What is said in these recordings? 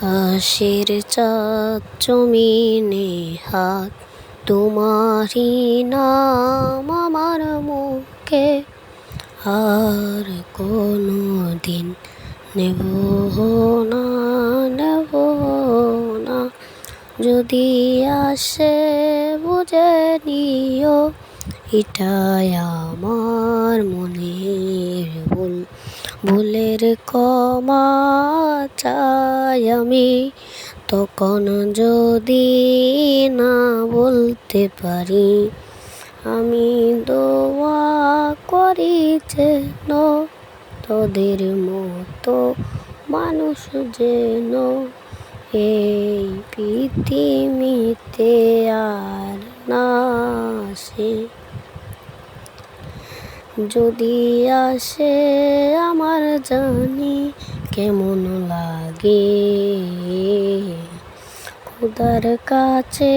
আকাশের চাঁদ জমিনে হাত, তোমারই নাম আমার মুখে। আর কোনো দিন নেব না, নেব না। যদি আসে বুঝে নিও, এটাই আমার মনের ভুল। ভুলের ক্ষমা চাই আমি, তখন যদি না বলতে পারি। আমি দোয়া করি যেন তোদের মতো মানুষ যেন এই পৃথিবীতে আর না আসে। যদি আসে আমার জানি কেমন লাগে। খোদার কাছে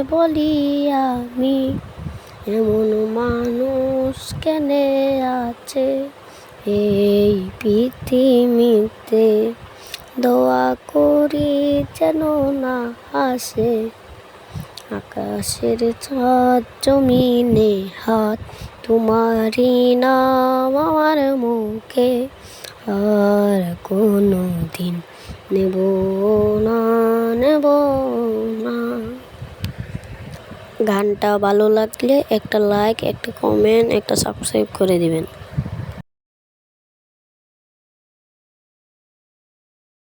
বলি আমি, এমন মানুষ কেনে আছে এই পৃথিবীতে। দোয়া করি যেন না আসে আকাশের চাঁদ জমিনে হাত, তোমারই নাম আমার মুখে। আর কোনো দিন নেব না, নেব না। গানটা ভালো লাগলে একটা লাইক, একটা কমেন্ট, একটা সাবস্ক্রাইব করে দিবেন।